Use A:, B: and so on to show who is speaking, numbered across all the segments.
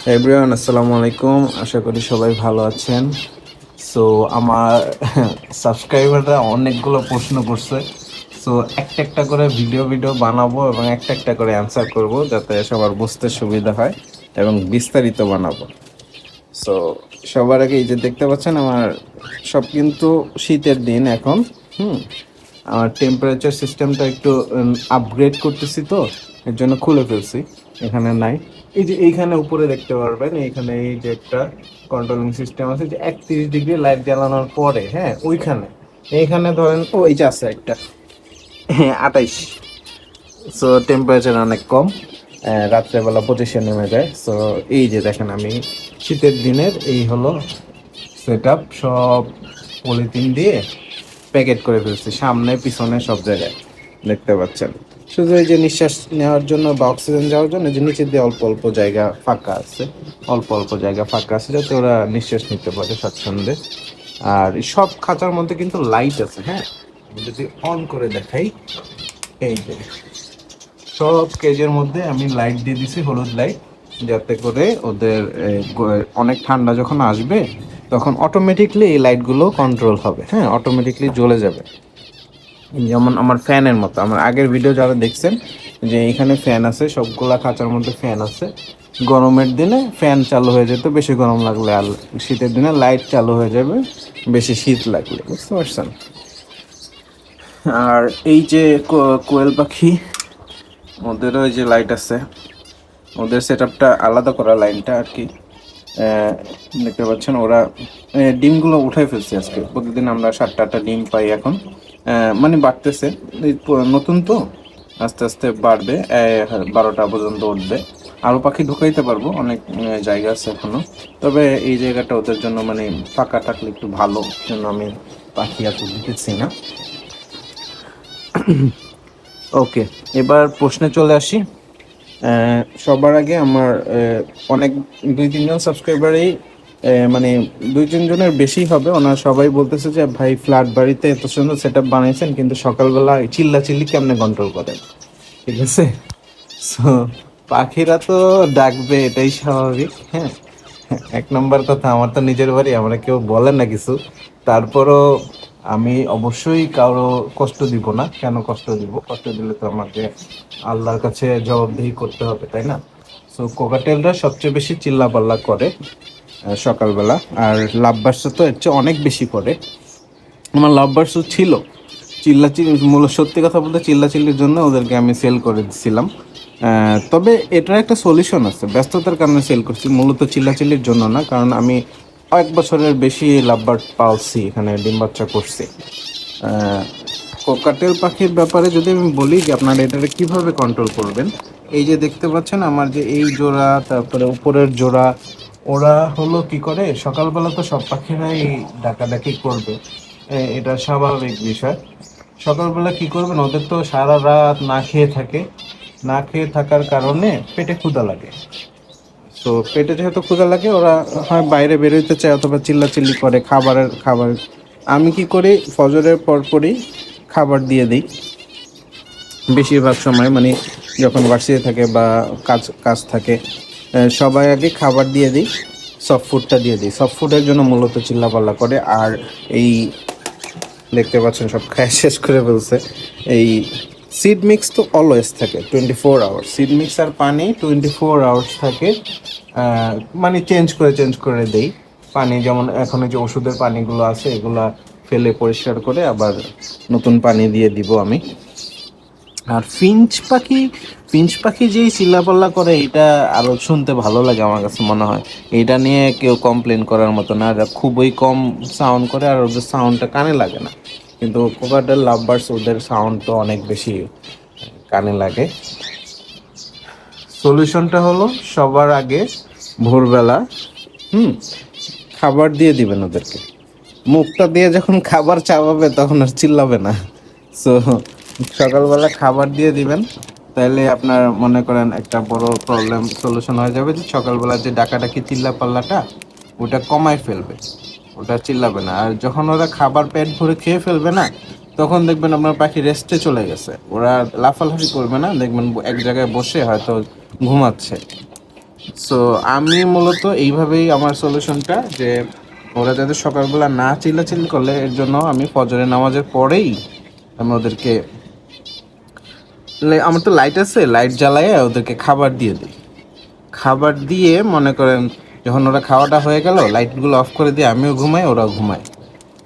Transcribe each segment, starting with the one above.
A: Everyone, আসসালামু আলাইকুম। আশা করি সবাই ভালো আছেন। সো আমার সাবস্ক্রাইবাররা অনেকগুলো প্রশ্ন করছে। সো একটা একটা করে ভিডিও ভিডিও বানাবো এবং একটা একটা করে অ্যান্সার করব, যাতে সবার বুঝতে সুবিধা হয় এবং বিস্তারিত বানাবো। সো সবার আগে এই যে দেখতে পাচ্ছেন, আমার সব কিন্তু শীতের দিন এখন। হুম আমার টেম্পারেচার সিস্টেমটা একটু আপগ্রেড করতেছি, তো এর জন্য খুলে ফেলছি। এখানে নাই, এই যে এইখানে উপরে দেখতে পারবেন, এইখানে এই যে একটা কন্ট্রোলিং সিস্টেম আছে, যে 31 ডিগ্রি লাইট জ্বালানোর পরে, হ্যাঁ ওইখানে এইখানে ধরেন, ও এই যে আছে একটা, হ্যাঁ 28। সো টেম্পারেচার অনেক কম, রাত্রেবেলা 25-এ নেমে যায়। সো এই যে দেখেন, আমি শীতের দিনের এই হলো সেট আপ, সব পলিথিন দিয়ে প্যাকেট করে ফেলছি, সামনে পিছনে সব জায়গায় দেখতে পাচ্ছেন। শুধু এই যে নিঃশ্বাস নেওয়ার জন্য বা অক্সিজেন যাওয়ার জন্য যে নিচে দিয়ে অল্প অল্প জায়গা ফাঁকা আছে, অল্প অল্প জায়গা ফাঁকা আছে, যাতে ওরা নিঃশ্বাস নিতে পারে স্বাচ্ছন্দ্যে। আর এই সব খাঁচার মধ্যে কিন্তু লাইট আছে, হ্যাঁ আমি যদি অন করে দেখাই, এই যে সব কেজের মধ্যে আমি লাইট দিয়ে দিছি, হলুদ লাইট, যাতে করে ওদের অনেক ঠান্ডা যখন আসবে তখন অটোমেটিকলি এই লাইটগুলো কন্ট্রোল হবে, হ্যাঁ অটোমেটিকলি জ্বলে যাবে। যেমন আমার ফ্যানের মতো, আমার আগের ভিডিও যারা দেখছেন, যে এখানে ফ্যান আছে, সবগুলা খাঁচার মধ্যে ফ্যান আছে। গরমের দিনে ফ্যান চালু হয়ে যেত বেশি গরম লাগলে, আর শীতের দিনে লাইট চালু হয়ে যাবে বেশি শীত লাগলে, বুঝতে পারছেন। আর এই যে কোয়েল পাখি, ওদেরও এই যে লাইট আছে, ওদের সেট আপটা আলাদা করা, লাইনটা আর কি। আহ, দেখতে পাচ্ছেন ওরা ডিমগুলো উঠাই ফেলছে আজকে। প্রতিদিন আমরা 7টা-8টা ডিম পাই এখন, মানে বাড়তেছে, নতুন তো আস্তে আস্তে বাড়বে, 12টা পর্যন্ত উঠবে। আরও পাখি ঢুকাইতে পারবো, অনেক জায়গা আছে এখনো। তবে এই জায়গাটা ওদের জন্য মানে ফাঁকা থাকলে একটু ভালো, জন্য আমি পাখি এত দিতেছি না। ওকে, এবার প্রশ্নে চলে আসি। সবার আগে আমার অনেক 2-3 জন সাবস্ক্রাইবারই, মানে 2-3 জনের বেশি হবে, ওনারা সবাই বলতেছে যে ভাই, ফ্ল্যাট বাড়িতে এত সুন্দর সেট আপ বানাইছেন, কিন্তু সকালবেলা চিল্লাচিল্লি কেমনে কন্ট্রোল করেন? ঠিক আছে। সো পাখিরা তো ডাকবে, এটাই স্বাভাবিক, হ্যাঁ। 1 নম্বর কথা, আমার তো নিজের বাড়ি, আমরা কেউ বলে না কিছু, তারপরও আমি অবশ্যই কারো কষ্ট দিব না। কেন কষ্ট দিব? কষ্ট দিলে তো আমাকে আল্লাহর কাছে জবাবদিহি করতে হবে, তাই না? সো কোকাটেলরা সবচেয়ে বেশি চিল্লাপাল্লা করে সকালবেলা, আর লাভবার্ডসও তো এর চেয়ে অনেক বেশি করে। আমার লাভবার্ডসও ছিল, চিল্লাচিল্লি, মূলত সত্যি কথা বলতে চিল্লাচিল্লির জন্য ওদেরকে আমি সেল করে দিছিলাম। তবে এটার একটা সলিউশন আছে, ব্যস্ততার কারণে সেল করছি, মূলত চিল্লাচিল্লির জন্য না, কারণ আমি 1 বছরের বেশি লাভবার্ড পালছি, এখানে ডিম বাচ্চা করছি। কোকাটেল পাখির ব্যাপারে যদি আমি বলি যে আপনারা এটাকে কীভাবে কন্ট্রোল করবেন, এই যে দেখতে পাচ্ছেন আমার যে এই জোড়া, তারপরে উপরের জোড়া, ওরা হলো কি করে, সকালবেলা তো সব পাখিরাই ডাকাডাকি করবে, এটা স্বাভাবিক বিষয়। সকালবেলা কি করবেন, ওদের তো সারা রাত না খেয়ে থাকে, না খেয়ে থাকার কারণে পেটে ক্ষুধা লাগে। তো পেটে যেহেতু ক্ষুধা লাগে, ওরা হয় বাইরে বেরোতে চায় অথবা চিল্লাচিল্লি করে খাবার। আমি কি করি, ফজরের পরপরই খাবার দিয়ে দিই বেশিরভাগ সময়, মানে যখন ভার্সিটি থাকে বা কাজ কাজ থাকে, সবাই আগে খাবার দিয়ে দিই, সফট ফুডটা দিয়ে দিই। সফট ফুডের জন্য মূলত চিল্লাপাল্লা করে। আর এই দেখতে পাচ্ছেন সব খায় শেষ করে ফেলছে। এই সিড মিক্স তো অলওয়েজ থাকে 24 আওয়ার্স, সিড মিক্স আর পানি 24 আওয়ার্স থাকে। মানে চেঞ্জ করে দেই পানি, যেমন এখন যে ওষুধের পানিগুলো আছে এগুলা ফেলে পরিষ্কার করে আবার নতুন পানি দিয়ে দিব আমি। আর ফিঞ্চ পাখি যেই চিল্লাপাল্লা করে, এটা আরো শুনতে ভালো লাগে আমার কাছে মনে হয়। এটা নিয়ে কেউ কমপ্লেন করার মতো না, এরা খুবই কম সাউন্ড করে আর ওদের সাউন্ডটা কানে লাগে না। কিন্তু কোকাটেল লাভবার্ডস, ওদের সাউন্ড তো অনেক বেশি কানে লাগে। সলিউশনটা হলো, সবার আগে ভোরবেলা হুম খাবার দিয়ে দিবেন ওদেরকে। মুখটা দিয়ে যখন খাবার চাবাবে তখন আর চিল্লাবে না। সো সকালবেলা খাবার দিয়ে দিবেন, তাহলে আপনার মনে করেন একটা বড় প্রবলেম সলিউশন হয়ে যাবে, যে সকালবেলা যে ডাকাডাকি চিল্লা পাল্লাটা ওটা কমায় ফেলবে, ওটা চিল্লাবে না। আর যখন ওরা খাবার পেট ভরে খেয়ে ফেলবে না, তখন দেখবেন আপনার পাখি রেস্টে চলে গেছে, ওরা লাফালাফি করবে না, দেখবেন এক জায়গায় বসে হয়তো ঘুমাচ্ছে। সো আমি মূলত এইভাবেই আমার সলিউশনটা, যে ওরা যাতে সকালবেলা না চিল্লাচিল্লি করলে, এর জন্য আমি ফজরের নামাজের পরেই আমি ওদেরকে, আমার তো লাইট আছে, লাইট জ্বালাইয়া ওদেরকে খাবার দিয়ে দিই। খাবার দিয়ে মনে করেন যখন ওরা খাওয়াটা হয়ে গেল, লাইটগুলো অফ করে দিয়ে আমিও ঘুমাই, ওরাও ঘুমায়।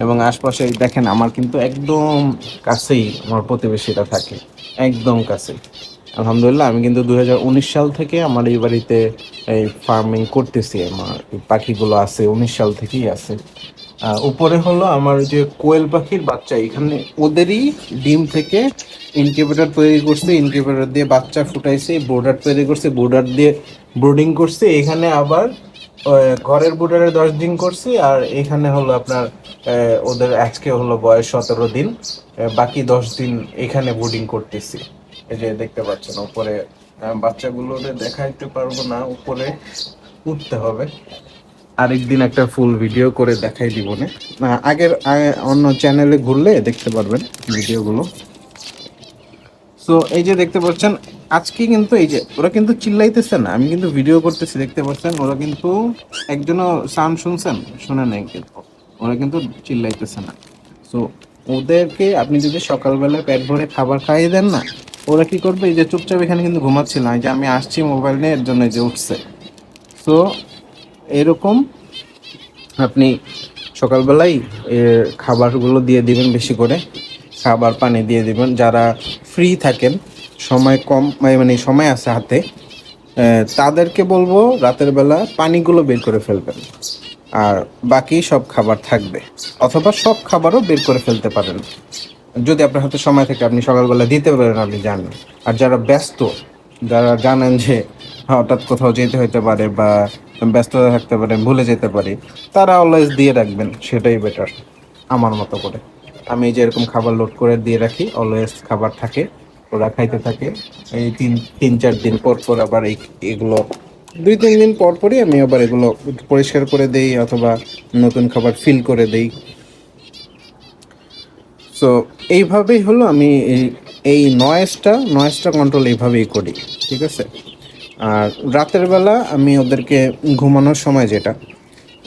A: এবং আশপাশে দেখেন আমার কিন্তু একদম কাছেই আমার প্রতিবেশীরা থাকে, একদম কাছে। আলহামদুলিল্লাহ, আমি কিন্তু 2019 সাল থেকে আমার এই বাড়িতে এই ফার্মিং করতেছি। আমার এই পাখিগুলো আছে 19 সাল থেকেই আছে। উপরে হলো আমার ওই যে কোয়েল পাখির বাচ্চা, এখানে ওদেরই ডিম থেকে ইনকিউবেটর তৈরি করছে, ইনকিউবেটর দিয়ে বাচ্চা ফুটাইছে, বোর্ডার তৈরি করছে, বোর্ডার দিয়ে ব্রুডিং করছে। এখানে আবার ঘরের বোর্ডারে 10 দিন করছি, আর এখানে হলো আপনার ওদের আজকে হলো বয়স 17 দিন, বাকি 10 দিন এখানে ব্রুডিং করতেছি। এই যে দেখতে পাচ্ছেন উপরে বাচ্চাগুলো দেখাইতে পারবো না, উপরে উঠতে হবে। আরেকদিন একটা ফুল ভিডিও করে দেখাই দিব না, আগের অন্য চ্যানেলে ঘুরলে দেখতে পারবেন ভিডিওগুলো। সো এই যে দেখতে পাচ্ছেন আজকে কিন্তু এই যে ওরা কিন্তু চিল্লাইতেছে না, আমি কিন্তু ভিডিও করতেছি, দেখতে পাচ্ছেন ওরা কিন্তু একজনও সাউন্ড শুনছেন, শুনে নেই কিন্তু ওরা কিন্তু চিল্লাইতেছে না। সো ওদেরকে আপনি যদি সকালবেলায় পেট ভরে খাবার খাইয়ে দেন না, ওরা কি করবে, এই যে চুপচাপ এখানে কিন্তু ঘুমাচ্ছিল না, এই যে আমি আসছি মোবাইল নিয়ে, এর জন্য এই যে উঠছে। সো এরকম আপনি সকালবেলায় খাবারগুলো দিয়ে দিবেন, বেশি করে খাবার পানি দিয়ে দিবেন। যারা ফ্রি থাকেন, সময় কম, মানে সময় আছে হাতে, তাদেরকে বলবো রাতের বেলা পানিগুলো বের করে ফেলবেন, আর বাকি সব খাবার থাকবে, অথবা সব খাবারও বের করে ফেলতে পারেন যদি আপনার হাতে সময় থাকে, আপনি সকালবেলা দিতে পারেন, আপনি জানেন। আর যারা ব্যস্ত, যারা জানেন যে হঠাৎ কোথাও যেতে হতে পারে বা ব্যস্ততা থাকতে পারে, ভুলে যেতে পারি, তারা অলওয়েজ দিয়ে রাখবেন, সেটাই বেটার আমার মতো করে। আমি এই যে এরকম খাবার লোড করে দিয়ে রাখি, অলওয়েজ খাবার থাকে, ওরা খাইতে থাকে। এই তিন তিন চার দিন পর পর আবার এগুলো 2-3 দিন পর পরই আমি আবার এগুলো পরিষ্কার করে দেই, অথবা নতুন খাবার ফিল করে দেই। সো এইভাবেই হলো আমি এই নয়েজটা কন্ট্রোল এইভাবেই করি, ঠিক আছে। আর রাতের বেলা আমি ওদেরকে ঘুমানোর সময় যেটা,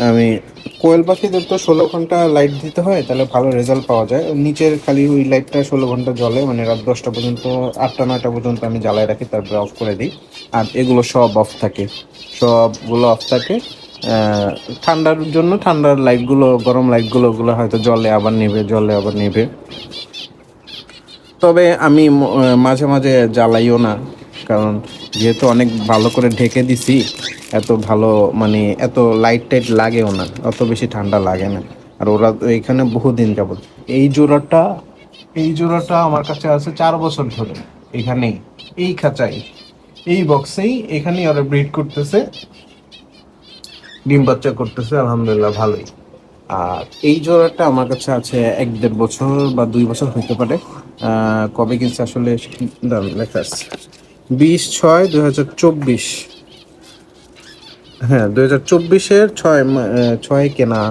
A: আমি কোয়েল পাখিদের তো 16 ঘন্টা লাইট দিতে হয়, তাহলে ভালো রেজাল্ট পাওয়া যায়। নিচের খালি ওই লাইটটা 16 ঘন্টা জ্বলে, মানে রাত 10টা পর্যন্ত, 8টা 9টা পর্যন্ত আমি জ্বালায় রাখি, তারপরে অফ করে দিই। আর এগুলো সব অফ থাকে, সবগুলো অফ থাকে। ঠান্ডার জন্য ঠান্ডার লাইটগুলো, গরম লাইটগুলো, ওগুলো হয়তো জ্বলে আবার নিভে, জ্বলে আবার নিভে। তবে আমি মাঝে মাঝে জ্বালাইও না, কারণ যেহেতু অনেক ভালো করে ঢেকে দিছি, এত ভালো মানে এত লাইট টাইট লাগেও না, অত বেশি ঠান্ডা লাগে না। আর ওরা তো এখানে বহুদিন যাবত, এই জোড়াটা এই জোড়াটা আমার কাছে আছে 4 বছর ধরে, এখানেই, এই খাঁচাই, এই বক্সেই, এখানেই ওরা ব্রিড করতেছে, ডিম বাচ্চা করতেছে, আলহামদুলিল্লাহ ভালোই। আর এই জোড়াটা আমার কাছে আছে 1-1.5 বছর বা 2 বছর হতে পারে। কবে কিনছে আসলে দাঁড়ান, লেখা আছে 20/6/2024। হ্যাঁ, 2024-এর 6 কেনা,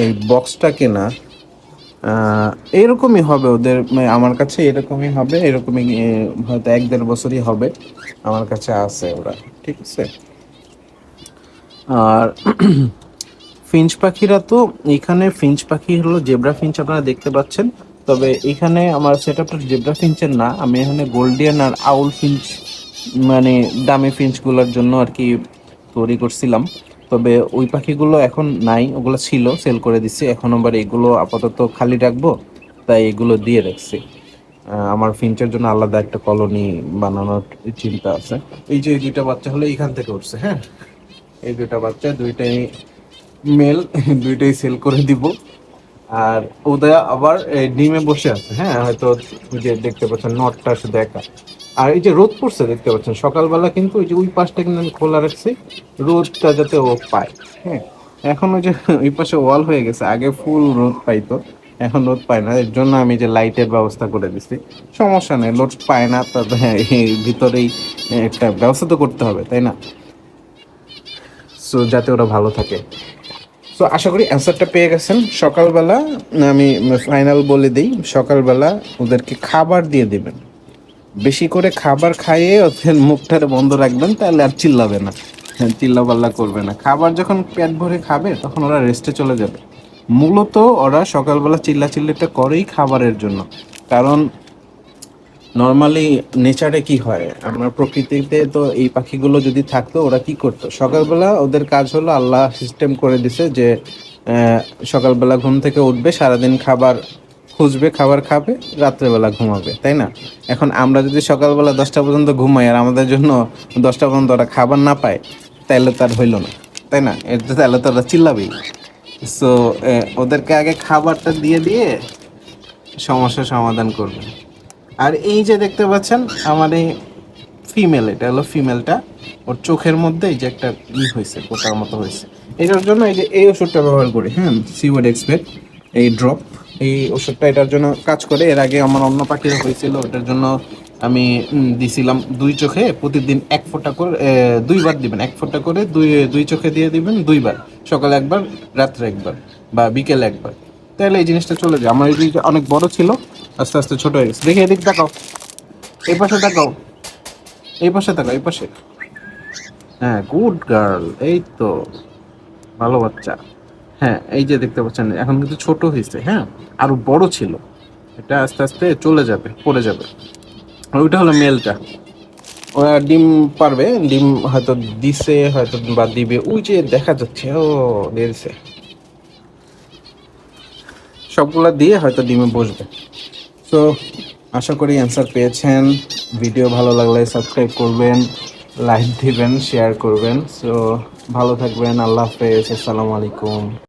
A: এই বক্সটা কেনা। এরকমই হবে ওদের, মানে আমার কাছে এরকমই হবে, এরকমই হয়তো 1-1.5 বছরই হবে আমার কাছে আছে ওরা, ঠিক আছে। আর ফিঞ্চ পাখিরা তো, এখানে ফিঞ্চ পাখি হলো জেব্রা ফিঞ্চ, আপনারা দেখতে পাচ্ছেন। তবে এখানে আমার সেট আপটা জেব্রা ফিঞ্চের না, আমি এখানে গোল্ডিয়ান আর আউল ফিঞ্চ, মানে দামি ফিঞ্চগুলোর জন্য আর কি তৈরি করছিলাম। তবে ওই পাখিগুলো এখন নাই, ওগুলো ছিল, সেল করে দিছি। এখন আবার এগুলো আপাতত খালি রাখবো, তাই এগুলো দিয়ে রাখছি। আমার ফিঞ্চের জন্য আলাদা একটা কলোনি বানানোর চিন্তা আছে। এই যে এই 2টা বাচ্চা হলো এইখান থেকে উঠছে, হ্যাঁ, এই 2টা বাচ্চা, 2টাই মেল, 2টাই সেল করে দিব। আর ওদের আবার ডিমে বসে আছে, হ্যাঁ, হয়তো যে দেখতে পাচ্ছেন নটটা শুধু একা। আর এই যে রোদ পড়ছে দেখতে পাচ্ছেন সকালবেলা, কিন্তু ওই যে ওই পাশটা কিন্তু আমি খোলা রাখছি, রোদটা যাতে ও পায়। হ্যাঁ, এখন ওই যে ওই পাশে ওয়াল হয়ে গেছে, আগে ফুল রোদ পাইতো, এখন রোদ পায় না, এর জন্য আমি যে লাইটের ব্যবস্থা করে দিছি। সমস্যা নেই, রোদ পায় না, তবে হ্যাঁ এই ভিতরেই একটা ব্যবস্থা তো করতে হবে, তাই না। সো যাতে ওরা ভালো থাকে। সো আশা করি অ্যান্সারটা পেয়ে গেছেন। সকালবেলা আমি ফাইনাল বলে দিই, সকালবেলা ওদেরকে খাবার দিয়ে দিবেন, বেশি করে খাবার খাইয়ে ওদের মুখটারে বন্ধ রাখবেন, তাহলে আর চিল্লাবে না। চিল্লাপাল্লা করবে না। খাবার যখন পেট ভরে খাবে তখন ওরা রেস্টে চলে যাবে। মূলত ওরা সকালবেলা চিল্লাচিল্লিটা করেই খাবারের জন্য। কারণ নর্মালি নেচারে কি হয়, আমরা প্রকৃতিতে তো এই পাখিগুলো যদি থাকতো ওরা কি করতো, সকালবেলা ওদের কাজ হলো আল্লাহ সিস্টেম করে দিছে যে সকালবেলা ঘুম থেকে উঠবে, সারাদিন খাবার খুঁজবে, খাবার খাবে, রাত্রেবেলা ঘুমাবে, তাই না? এখন আমরা যদি সকালবেলা 10টা পর্যন্ত ঘুমাই আর আমাদের জন্য 10টা পর্যন্ত ওরা খাবার না পায়, তাইলে তার হইলো না, তাই না? তাহলে তো ওরা চিল্লাবেই। সো ওদেরকে আগে খাবারটা দিয়ে দিয়ে সমস্যার সমাধান করবে। আর এই যে দেখতে পাচ্ছেন আমার এই ফিমেল, এটা হলো ফিমেলটা, ওর চোখের মধ্যে এই যে একটা হয়েছে, পোটার মতো হয়েছে। এটার জন্য এই যে এই ওষুধটা ব্যবহার করি, হ্যাঁ, সিওয়েড এক্সপেক্ট এই ড্রপ, এই ওষুধটা এটার জন্য কাজ করে। এর আগে আমার অন্য পাখিরা হয়েছিল, ওটার জন্য আমি দিছিলাম 2 চোখে প্রতিদিন 1 ফোঁটা করে, 2বার দিবেন, 1 ফোঁটা করে দুই দুই চোখে দিয়ে দিবেন 2বার, সকালে একবার, রাত্রে একবার, বা বিকেলে একবার। তাহলে এই জিনিসটা চলে যায়। আমার এই জিনিসটা অনেক বড় ছিল, আস্তে আস্তে ছোট হয়ে গেছে। দেখি এদিক তাকাও, এই পাশে তাকাও, এই পাশে তাকাও, এই পাশে। হ্যাঁ, গুড গার্ল, এই তো ভালো বাচ্চা। হ্যাঁ, এই যে দেখতে পাচ্ছেন এখন কিন্তু ছোট হয়েছে, হ্যাঁ, আরো বড় ছিল, এটা আস্তে আস্তে চলে যাবে, পড়ে যাবে। আর ওইটা হলো মেলটা, ওরা ডিম পারবে, ডিম হয়তো দিছে, হয়তো বা দিবে, ওই যে দেখা যাচ্ছে, ও দিয়েছে, সবগুলা দিয়ে হয়তো ডিমে বসবে। তো আশা করি অ্যান্সার পেয়েছেন। ভিডিও ভালো লাগলে সাবস্ক্রাইব করবেন, লাইক দিবেন, শেয়ার করবেন। সো ভালো থাকবেন, আল্লাহ হাফেজ, আসসালামু আলাইকুম।